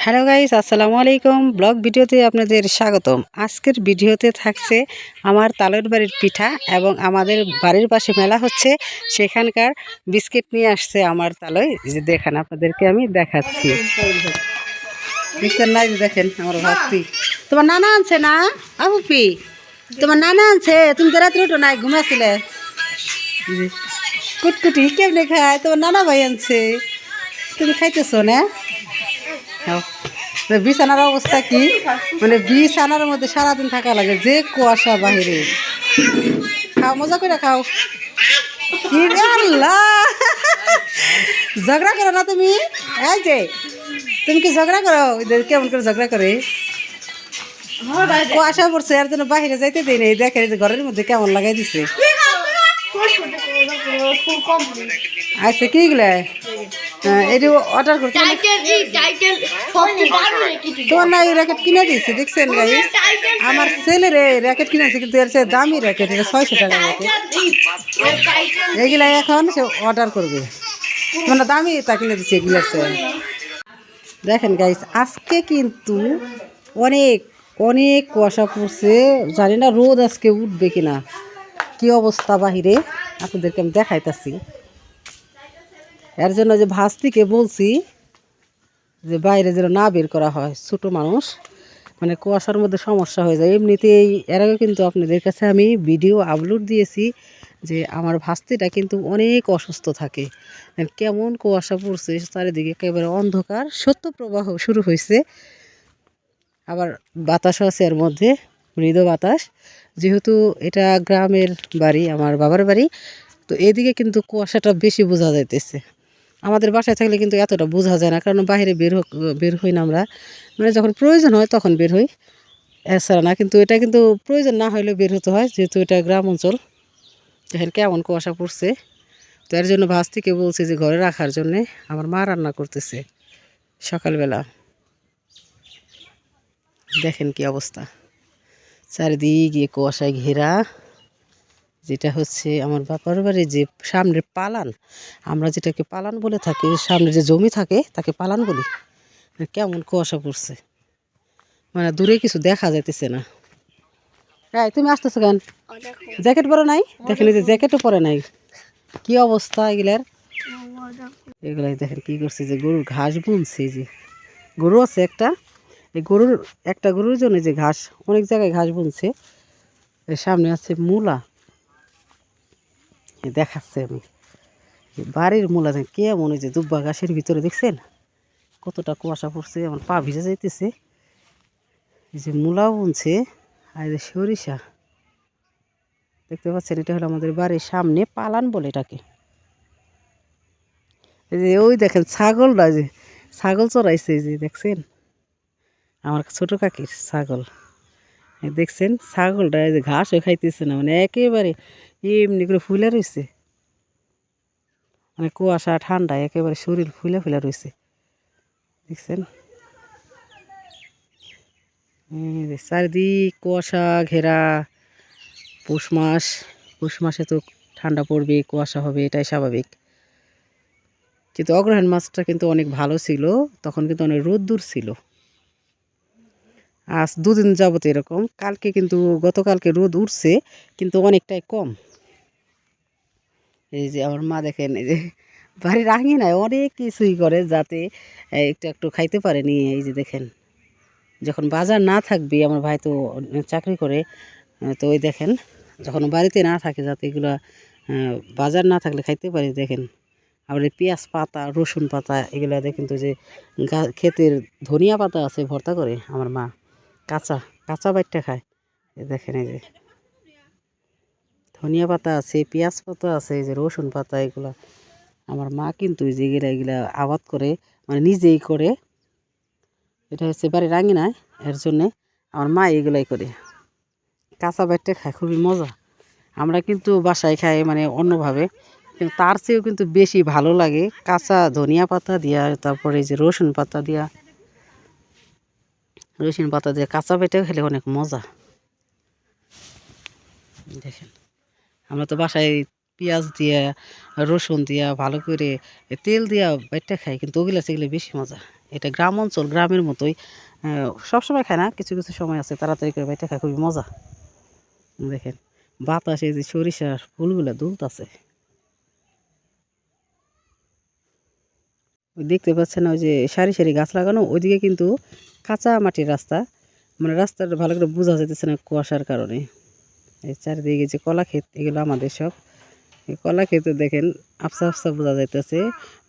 Hello guys, আসসালামু আলাইকুম। Blog ভিডিওতে আপনাদের স্বাগতম। আজকের ভিডিওতে থাকছে আমার তালের বাড়ির পিঠা এবং আমাদের বাড়ির পাশে মেলা হচ্ছে, সেখানকার বিস্কিট নিয়ে আসছে আমার তালয়। এই যে দেখেন, আপনাদেরকে আমি দেখাচ্ছি। না, দেখেন আমার ভাস্তি। তোমার নানা আনছে না আবুপি? তোমার নানা আনছে, তুমি তো রাত্রে উঠো নাই, ঘুমাছিলে। কুটকুটি কেমনে খায়? তোমার নানা ভাই আনছে, তুমি খাইতেছো না? বিছানার অবস্থা কি, মানে বিছানার মধ্যে সারাদিন থাকা লাগে, যে কুয়াশা বাহিরে। খাও, মজা করে খাও। আল্লাহ, ঝগড়া করো না তুমি? এই যে তুমি কি ঝগড়া করো? কেমন করে ঝগড়া করে? কুয়াশা পড়ছে, এর জন্য বাহিরে যাইতে দিই নেই। দেখে যে ঘরের মধ্যে কেমন লাগাই দিছে। আচ্ছা, কি গুলা এটি অর্ডার করতে তোমার না এই র্যাকেট কিনে দিয়েছে, দেখছেন গাই? আমার ছেলের র্যাকেট কিনেছে, কিন্তু এর চেয়ে দামি র্যাকেট, এটা 600 টাকা র্যাকেট। এগুলাই এখন সে অর্ডার করবে, মানে দামি তা কিনে দিচ্ছে এগুলার চেয়ে। দেখেন গাইস, আজকে কিন্তু অনেক অনেক কুয়াশা পড়ছে, জানি না রোদ আজকে উঠবে কিনা। কি অবস্থা বাহিরে আপনাদেরকে আমি দেখাইতেছি। এর জন্য যে ভাস্তিকে বলছি যে বাইরে যেন না বের করা হয়, ছোটো মানুষ, মানে কুয়াশার মধ্যে সমস্যা হয়ে যায়। এমনিতেই এর আগে কিন্তু আপনাদের কাছে আমি ভিডিও আপলোড দিয়েছি যে আমার ভাস্তিটা কিন্তু অনেক অসুস্থ থাকে। কেমন কুয়াশা পড়ছে, চারিদিকে একেবারে অন্ধকার, শৈত্যপ্রবাহ শুরু হয়েছে। আবার বাতাসও আছে এর মধ্যে, মৃদু বাতাস। যেহেতু এটা গ্রামের বাড়ি, আমার বাবার বাড়ি, তো এদিকে কিন্তু কুয়াশাটা বেশি বোঝা যাইতেছে। আমাদের বাসায় থাকলে কিন্তু এতটা বোঝা যায় না, কারণ বাইরে বের হই না আমরা, মানে যখন প্রয়োজন হয় তখন বের হই, এছাড়া না। কিন্তু এটা কিন্তু প্রয়োজন না হলে বের হতে হয়, যেহেতু এটা গ্রাম অঞ্চল। দেখেন কেমন কুয়াশা পড়ছে। তো এর জন্য ভাস থেকে বলছে যে ঘরে রাখার জন্যে। আমার মা রান্না করতেছে সকালবেলা। দেখেন কি অবস্থা, চারিদিকে কুয়াশায় ঘেরা। যেটা হচ্ছে আমার বাবার বাড়ির যে সামনের পালান, আমরা যেটাকে পালান বলে থাকি, সামনে যে জমি থাকে তাকে পালান বলি। কেমন কুয়াশা পড়ছে, মানে দূরে কিছু দেখা যাইতেছে না। হ্যাঁ, তুমি আসতেছো কেন? জ্যাকেট পরে নাই? দেখেন এই যে জ্যাকেটও পরে নাই। কি অবস্থা এগুলার। এগুলাই দেখেন কি করছে, যে গরুর ঘাস বুনছে। যে গরু আছে একটা, এই গরুর একটা গরুর জন্য যে ঘাস, অনেক জায়গায় ঘাস বুনছে। এর সামনে আছে মূলা, দেখাচ্ছে আমি বাড়ির মূলা। কেমন ওই যে দুব্বা ঘাসের ভিতরে দেখছেন কতটা কুয়াশা পড়ছে, আমার পা ভিজে যাইতেছে। এই যে মূলা বুনছে, আর এই যে সরিষা দেখতে পাচ্ছেন, এটা হলো আমাদের বাড়ির সামনে পালান বলে এটাকে। এই যে ওই দেখেন ছাগলটা, যে ছাগল চড়াইছে, এই যে দেখছেন আমার ছোট কাকির ছাগল। দেখছেন ছাগলটা এই যে ঘাসও খাইতেছে না, মানে একেবারে এমনি করে ফুলে রয়েছে, মানে কুয়াশা ঠান্ডা একেবারে শরীর ফুলে ফুলে রয়েছে। দেখছেন চারিদিক কুয়াশা ঘেরা। পৌষ মাস, পৌষ মাসে তো ঠান্ডা পড়বে, কুয়াশা হবে, এটাই স্বাভাবিক। কিন্তু অগ্রহায়ণ মাসটা কিন্তু অনেক ভালো ছিল, তখন কিন্তু অনেক রোদ্দুর ছিল। আজ দুদিন যাবত এরকম, কালকে কিন্তু গতকালকে রোদ উঠছে, কিন্তু অনেকটাই কম। এই যে আমার মা দেখেন, এই যে বাড়ির আঙিনায় অনেক কিছুই করে যাতে একটু একটু খাইতে পারেনি। এই যে দেখেন, যখন বাজার না থাকবে, আমার ভাই তো চাকরি করে, তো ওই দেখেন যখন বাড়িতে না থাকে, যাতে এগুলো বাজার না থাকলে খাইতে পারি। দেখেন আবার এই পেঁয়াজ পাতা, রসুন পাতা, এগুলো দেখেন তো, যে ক্ষেতের ধনিয়া পাতা আছে ভর্তা করে আমার মা, কাঁচা কাঁচা বাইটটা খায়। দেখেন এই যে ধনিয়া পাতা আছে, পেঁয়াজ পাতা আছে, এই যে রসুন পাতা, এগুলা আমার মা কিন্তু যে এগুলা আবাদ করে, মানে নিজেই করে। এটা হচ্ছে বাড়ির আঙিনায়, এর জন্যে আমার মা এগুলাই করে, কাঁচা বাইটটা খায়, খুবই মজা। আমরা কিন্তু বাসায় খাই মানে অন্যভাবে, কিন্তু তার চেয়েও কিন্তু বেশি ভালো লাগে কাঁচা ধনিয়া পাতা দিয়া, তারপরে এই যে রসুন পাতা দিয়া, কাঁচা বেটে খেলে অনেক মজা। দেখেন আমরা তো বাসায় পেঁয়াজ দিয়া, রসুন দিয়া, ভালো করে তেল দিয়া বেটে খাই, কিন্তু ওগুলা সেগুলো বেশি মজা। এটা গ্রাম অঞ্চল, গ্রামের মতোই। সবসময় খায় না, কিছু কিছু সময় আছে তাড়াতাড়ি করে বাইটা খায়, খুবই মজা। দেখেন বাতাসে যে সরিষার ফুলগুলো দুলতাছে, দেখতে পাচ্ছেন ওই যে সারি সারি গাছ লাগানো, ওইদিকে কিন্তু কাঁচা মাটির রাস্তা, মানে রাস্তাটা ভালো করে বোঝা যাইতেছে না কুয়াশার কারণে। এই চারিদিকে যে কলা ক্ষেত, এগুলো আমাদের সব। এই কলা ক্ষেতে দেখেন আফসা আফসা বোঝা যাইতেছে,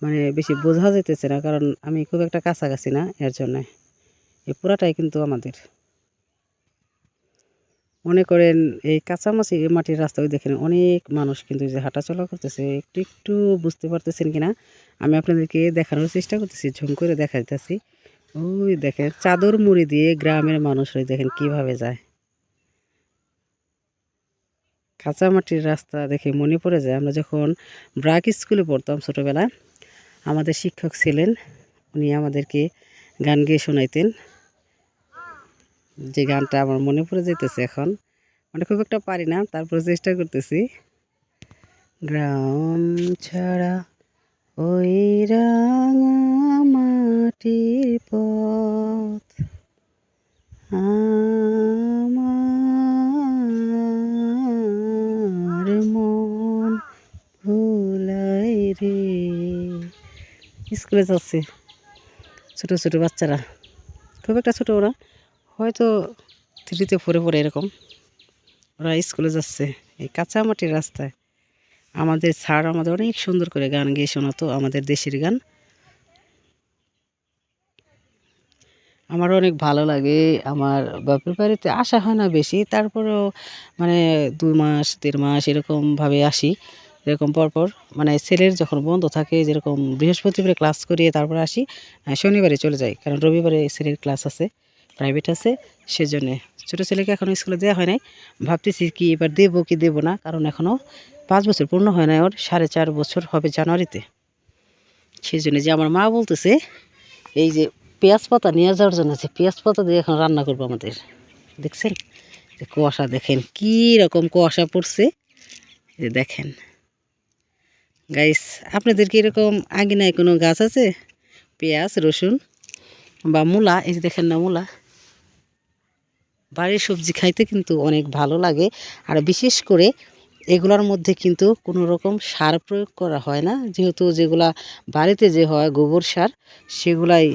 মানে বেশি বোঝা যাইতেছে না, কারণ আমি খুব একটা কাছাকাছি না, এর জন্য। এই পুরাটাই কিন্তু আমাদের। মনে করেন এই কাঁচামাচি মাটির রাস্তা, ওই দেখেন অনেক মানুষ কিন্তু যে হাঁটাচলা করতেছে, একটু একটু বুঝতে পারতেছেন কিনা আমি আপনাদেরকে দেখানোর চেষ্টা করতেছি, ঝুম করে দেখাইতেছি। ওই দেখেন চাদর মুড়ি দিয়ে গ্রামের মানুষরা দেখেন কিভাবে যায়। কাঁচা মাটির রাস্তা দেখে মনে পড়ে যায় আমরা যখন ব্রাক স্কুলে পড়তাম ছোটোবেলায়, আমাদের শিক্ষক ছিলেন, উনি আমাদেরকে গান গেয়ে শোনাইতেন, যে গানটা আমার মনে পড়ে যাইতেছে এখন, মানে খুব একটা পারি না, তারপরে চেষ্টা করতেছি। গ্রাম ছাড়া ওই রাঙা মাটির পথ আমার মন ভুলাই রে। স্কুলে যাচ্ছে ছোটো ছোটো বাচ্চারা, খুব একটা ছোটো ওরা, হয়তো 3তে 4-এ পড়ে, এরকম ওরা স্কুলে যাচ্ছে এই কাঁচা মাটির রাস্তায়। আমাদের স্যার আমাদের অনেক সুন্দর করে গান গেয়ে শোনাতো, আমাদের দেশের গান। আমার অনেক ভালো লাগে। আমার বাপের বাড়িতে আসা হয় না বেশি, তারপরেও মানে 2 মাস 1.5 মাস এরকমভাবে আসি, এরকম পরপর। মানে ছেলের যখন বন্ধ থাকে, যেরকম বৃহস্পতিবারে ক্লাস করিয়ে তারপর আসি, শনিবারে চলে যাই, কারণ রবিবারে ছেলের ক্লাস আছে, প্রাইভেট আছে, সেজন্যে। ছোটো ছেলেকে এখনও স্কুলে দেওয়া হয় নাই, ভাবতেছি কি এবার দেবো কি দেবো না, কারণ এখনও 5 বছর পূর্ণ হয় না, ওর 4.5 বছর হবে জানুয়ারিতে। সেই জন্য যে আমার মা বলতেছে এই যে পেঁয়াজ পাতা নিয়ে যাওয়ার জন্য, যে পেঁয়াজ পাতা দিয়ে এখন রান্না করবো আমাদের। দেখছেন যে কুয়াশা, দেখেন কি রকম কুয়াশা পড়ছে, যে দেখেন গাইস। আপনাদের কি এরকম আঙিনায় কোনো গাছ আছে, পেঁয়াজ রসুন বা মূলা? এই যে দেখেন না মূলা। বাড়ির সবজি খাইতে কিন্তু অনেক ভালো লাগে, আর বিশেষ করে এগুলোর মধ্যে কিন্তু কোনো রকম সার প্রয়োগ করা হয় না, যেহেতু যেগুলা বাড়িতে যে হয় গোবর সার, সেগুলাই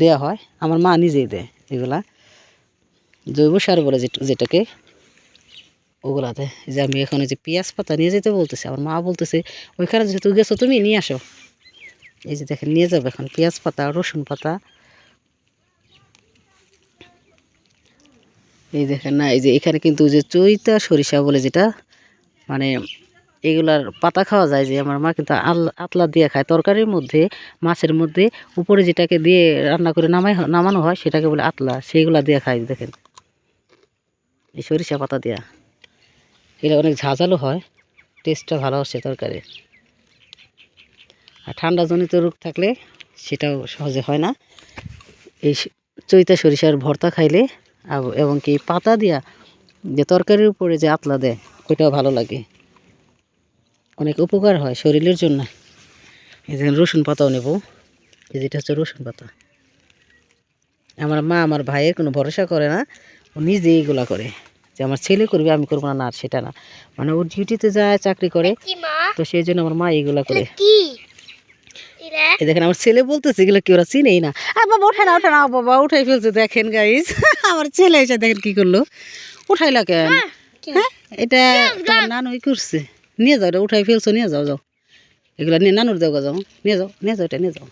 দেয়া হয়। আমার মা নিজেই দেয় এগুলা, জৈব সার বলে যেটাকে, ওগুলাতে। যে আমি এখন যে পেঁয়াজ পাতা নিয়ে যেতে বলতেছি, আমার মা বলতেছে ওইখানে যেহেতু গেছো তুমি নিয়ে আসো। এই যে দেখেন নিয়ে যাবো এখন পেঁয়াজ পাতা, রসুন পাতা। এই দেখেন না, এই যে এখানে কিন্তু যে চৈতা সরিষা বলে যেটা, মানে এগুলার পাতা খাওয়া যায়, যে আমার মা কিন্তু আতলা দিয়ে খায় তরকারির মধ্যে, মাছের মধ্যে উপরে যেটাকে দিয়ে রান্না করে নামানো হয় সেটাকে বলে আতলা, সেইগুলা দিয়ে খায়। দেখেন এই সরিষা পাতা দিয়া, এটা অনেক ঝাঁঝালো হয়, টেস্টটা ভালো আসে তরকারি। আর ঠান্ডাজনিত রোগ থাকলে সেটাও সহজে হয় না। এই চৈতা সরিষার ভর্তা খাইলে, এবং কি পাতা দিয়া যে তরকারির উপরে যে আতলা দেয়, ওইটাও ভালো লাগে, অনেক উপকার হয় শরীরের জন্য। এই যে রসুন পাতাও নেব, এই যেটা হচ্ছে রসুন পাতা। আমার মা আমার ভাইয়ের কোনো ভরসা করে না, ও নিজে এইগুলা করে, যে আমার ছেলে করবে আমি করবো না, না সেটা না, মানে ও ডিউটিতে যায়, চাকরি করে, তো সেই জন্য আমার মা এইগুলা করে। দেখেন আমার ছেলে বলতেছে এগুলো কি ওরা চিনেই না। আর বাবা উঠে না বাবা, উঠাই ফেলছে। দেখেন গাইস আমার ছেলে এসে দেখেন কি করলো, উঠাইলা কেন? হ্যাঁ এটা তোমার নানুই করছে, নিয়ে যাও, এটা উঠাই ফেলছো, নিয়ে যাও যাও, এগুলো নিয়ে নানুর দেওয়া যাও, নিয়ে যাও নিয়ে যাও, এটা নিয়ে যাও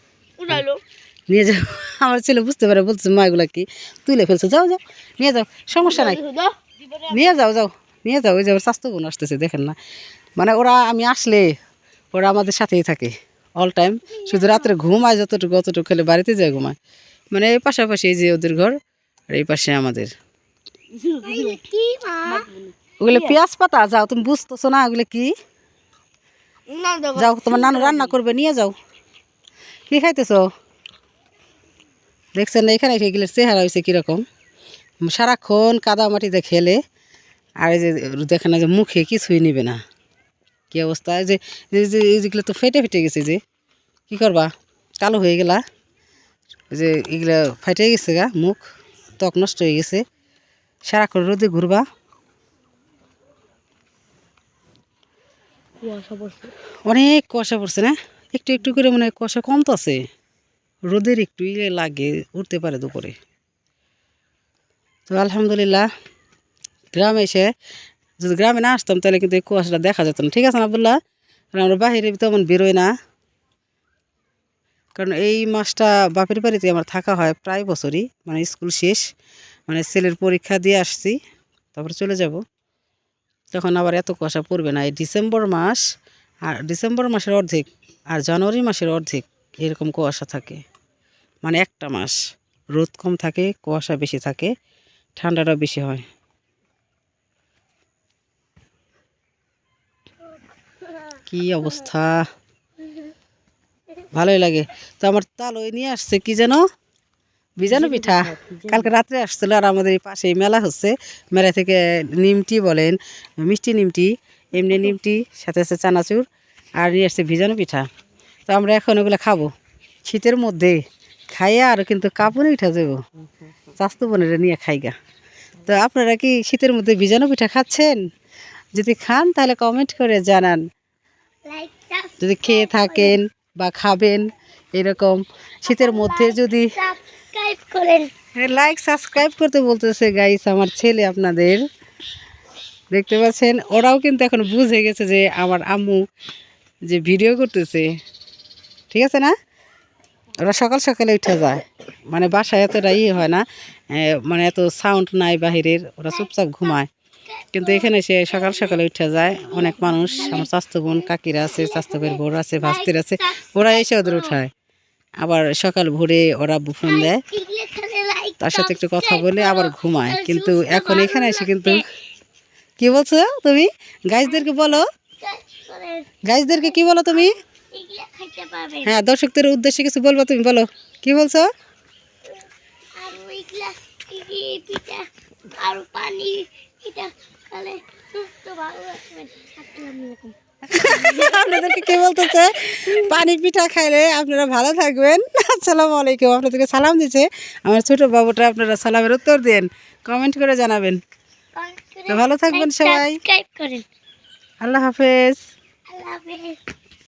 নিয়ে যাও। আমার ছেলে বুঝতে পারে, বলছে মা এগুলা কি তুলে ফেলছো, যাও যাও নিয়ে যাও, সমস্যা নাই, নিয়ে যাও যাও নিয়ে যাও। ওই যে ওর স্বাস্থ্য গুণ আসতেছে, দেখেন না, মানে ওরা আমি আসলে ওরা আমাদের সাথেই থাকে অল টাইম, শুধু রাত্রে ঘুমায় যতটুকু অতটুকু, খেলে বাড়িতে যায় ঘুমায়। মানে এই পাশাপাশি এই যে ওদের ঘর, আর এই পাশে আমাদের। ওগুলো পেঁয়াজ পাতা, যাও তুমি বুঝতেছো না ওগুলো কি, যাও তোমার নানু রান্না করবে, নিয়ে যাও। কি খাইতেছো? দেখছেন না এখানে এগুলোর চেহারা হয়েছে কীরকম, সারাক্ষণ কাদা মাটিতে খেলে, আর এই যে দেখেন না যে মুখে কিছুই নিবে না, কী অবস্থা। এই যে যেগুলো তো ফেটে ফেটে গেছে, যে কী করবা, কালো হয়ে গেলা। যে এগুলা ফাইটে গেছে গা, মুখ ত্বক নষ্ট হয়ে গেছে। সারাক্ষণ রোদে ঘুরবা। অনেক কুয়াশা পড়ছে না, একটু একটু করে মনে হয় কুয়াশা কমতেছে। রোদের একটু লাগে, উঠতে পারে দুপুরে। তো আলহামদুলিল্লাহ, গ্রামে এসে যদি গ্রামে না আসতাম তাহলে কিন্তু এই কুয়াশাটা দেখা যেত না। ঠিক আছে না আব্দুল্লাহ? কারণ আমরা বাহিরে তেমন বেরোই না, কারণ এই মাসটা বাপের বাড়িতে আমার থাকা হয় প্রায় বছরই। মানে স্কুল শেষ, মানে ছেলের পরীক্ষা দিয়ে আসছি, তারপরে চলে যাব। তখন আবার এত কুয়াশা পড়বে না। এই ডিসেম্বর মাস, আর ডিসেম্বর মাসের অর্ধেক আর জানুয়ারি মাসের অর্ধেক এরকম কুয়াশা থাকে। মানে একটা মাস রোদ কম থাকে, কুয়াশা বেশি থাকে, ঠান্ডাটা বেশি হয়। কি অবস্থা, ভালোই লাগে। তো আমার তালই নিয়ে আসছে কি যেন বিজানো পিঠা, কালকে রাত্রে আসছিল। আর আমাদের এই পাশে মেলা হচ্ছে, মেলা থেকে নিমটি বলেন, মিষ্টি নিমটি, এমনি নিমটি, সাথে আছে চানাচুর, আর নিয়ে আসছে ভিজানো পিঠা। তো আমরা এখন ওগুলো খাবো শীতের মধ্যে, খাইয়া আর কিন্তু কাপড়ে উঠা যাবো, চাস্তু বোনেরা নিয়ে খাইগা। তো আপনারা কি শীতের মধ্যে ভিজানো পিঠা খাচ্ছেন? যদি খান তাহলে কমেন্ট করে জানান, যদি খেয়ে থাকেন বা খাবেন এরকম শীতের মধ্যে। যদি লাইক সাবস্ক্রাইব করতে বলতেছে গাইস আমার ছেলে, আপনাদের দেখতে পাচ্ছেন। ওরাও কিন্তু এখন বুঝে গেছে যে আমার আম্মু যে ভিডিও করতেছে, ঠিক আছে না? ওরা সকাল সকালে উঠে যায়, মানে বাসায় এতটা হয় না, মানে এত সাউন্ড নাই বাহিরের, ওরা চুপচাপ ঘুমায়। কিন্তু এখানে সে সকাল সকালে উঠে যায়। অনেক মানুষ, আমার স্বাস্থ্য বোন কাকিরা আছে, স্বাস্থ্য ভাইয়ের বোর আছে, ভাস্তির আছে, ওরা এসে ওদের উঠায়। আবার সকাল ভোরে ওরা ফোন দেয়, তার সাথে একটু কথা বলে আবার ঘুমায়। কিন্তু এখন এখানে এসে কিন্তু কি বলছো তুমি? গাইজদেরকে বলো, গাইজদেরকে কি বলো তুমি? হ্যাঁ, দর্শকদের উদ্দেশ্যে কিছু বলবো, তুমি বলো কি বলছো? আপনাদেরকে কি বলতেছে? পানি পিঠা খাইলে আপনারা ভালো থাকবেন। আসসালামু আলাইকুম। আপনাদেরকে সালাম দিচ্ছে আমার ছোট বাবুটা, আপনারা সালামের উত্তর দেন, কমেন্ট করে জানাবেন। তো ভালো থাকবেন সবাই, আল্লাহ হাফেজ।